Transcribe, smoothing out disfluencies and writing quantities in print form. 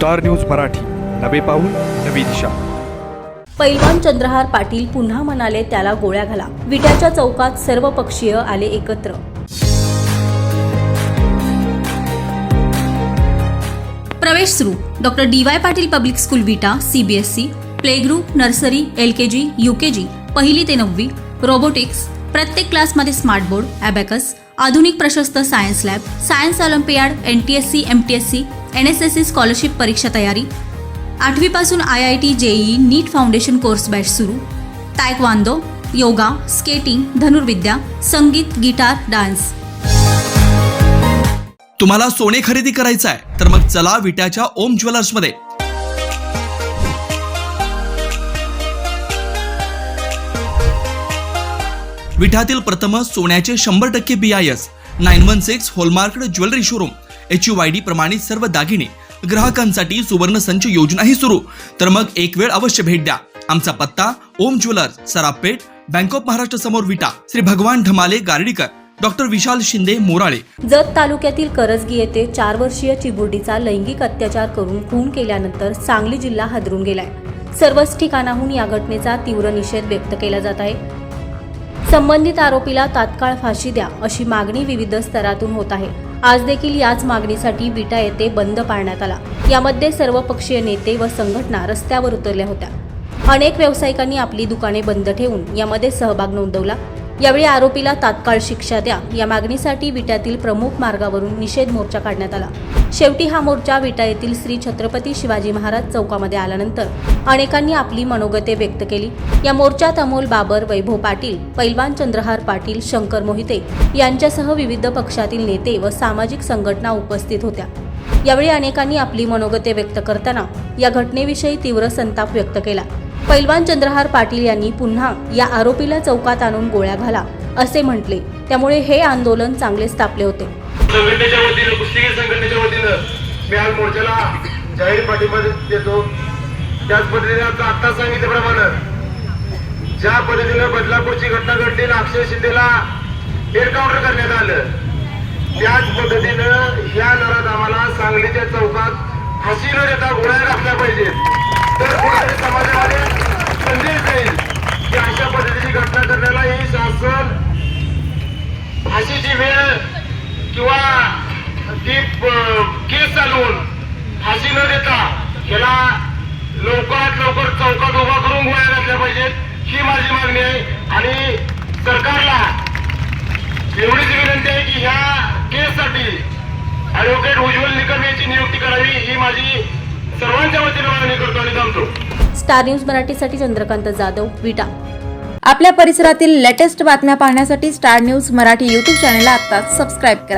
Star news Marathi, नवे पाऊल नवी दिशा. पैलवान चंद्रहार पाटील पुन्हा म्हणाले त्याला गोळ्या घाला. विट्याच्या चौकात सर्व पक्षीय आले एकत्र. प्रवेश सुरू. Doctor DY Patil public school विटा, CBSE, play group, nursery, LKG, UKG, पहिली ते 9वी, रोबोटिक्स, प्रत्येक क्लासमध्ये स्मार्ट बोर्ड, ॲबॅकस, आधुनिक प्रशस्त science lab, science Olympiad, NTSC, MTSC, NSSC scholarship परीक्षा तयारी. 8वी पासून IIT, JEE, नीट फाउंडेशन कोर्स बॅच सुरू. तायक्वांदो, योगा, स्केटिंग, धनुर्विद्या, संगीत, गिटार, डान्स. तुम्हाला सोने खरेदी करायचं आहे तर मग चला विट्याच्या ओम ज्वेलर्समध्ये. विट्यातील प्रथम सोन्याचे 100% BIS 916 hallmark jewellery showroom. HUID प्रमाणित सर्व दागिने. ग्राहकांसाठी सुवर्ण संच योजनाही सुरू. तर मग एक वेळ अवश्य भेट द्या. आमचा पत्ता ओम ज्वेलर्स, सराफपेठ, बँक ऑफ महाराष्ट्र समोर विटा. श्री भगवान ढमाले गार्डीकर, डॉक्टर विशाल शिंदे मोराळे. जत तालुक्यातील करजगी येथे 4 वर्षीय चिमुरडीचा लैंगिक अत्याचार करून खून केल्यानंतर सांगली जिल्हा हादरून गेलाय. सर्वच ठिकाणाहून या घटनेचा तीव्र निषेध व्यक्त केला जात आहे. संबंधित आरोपीला तात्काळ फाशी द्या अशी मागणी विविध स्तरातून होत आहे. आज देखील याच मागणीसाठी विटा येथे बंद पाळण्यात आला. यामध्ये सर्वपक्षीय नेते व संघटना रस्त्यावर उतरल्या होत्या. अनेक व्यावसायिकांनी आपली दुकाने बंद ठेवून यामध्ये सहभाग नोंदवला. यावेळी आरोपीला तात्काळ शिक्षा द्या या मागणीसाठी विट्यातील प्रमुख मार्गावरून निषेध मोर्चा काढण्यात आला. शेवटी हा मोर्चा विटा येथील श्री छत्रपती शिवाजी महाराज चौकामध्ये आल्यानंतर अनेकांनी आपली मनोगते व्यक्त केली. या मोर्चात अमोल बाबर, वैभव पाटील, पैलवान चंद्रहार पाटील, शंकर मोहिते यांच्यासह विविध पक्षातील नेते व सामाजिक संघटना उपस्थित होत्या. यावेळी अनेकांनी आपली मनोगते व्यक्त करताना या घटनेविषयी तीव्र संताप व्यक्त केला. पैलवान चंद्रहार पाटील यांनी पुन्हा या आरोपीला चौकात आणून गोळ्या घाला असे म्हटले. त्यामुळे हे आंदोलन चांगलेच तापले होते. संघटनेच्या वतीनं, कुस्तीगीर संघटनेच्या वतीनं मी आज मोर्चाला जाहीर पाठिंबा देतो. त्याच पद्धतीने आता सांगितल्याप्रमाणे ज्या पद्धतीने बदलापूरची घटना घडली, अक्षय शिंदेला एन्काउंटर करण्यात आलं, त्याच पद्धतीनं ह्या लढ्यात आम्हाला सांगलीच्या चौकात फाशी न देता गोळ्या घातल्या पाहिजेत. तर कुठेतरी समाजामध्ये संदेश देईल की अशा पद्धतीची घटना करण्याला ही शासन फाशीची वेळ किंवा ती केस चालवून फाशी न देता याला लवकरात लवकर चौकात उभा करून गोळ्या घातल्या पाहिजेत, ही माझी मागणी आहे. आणि सरकारला एवढीच विनंती आहे की ह्या केससाठी ॲडव्होकेट उज्ज्वल निकम यांची नियुक्ती करावी, ही माझी सर्वांच्या वतीने मागणी करतो आणि थांबतो. स्टार न्यूज मराठीसाठी चंद्रकांत जाधव, विटा. आपल्या परिसरातील लेटेस्ट बातम्या पाहण्यासाठी स्टार न्यूज मराठी YouTube चॅनलला आत्ताच सबस्क्राईब करा.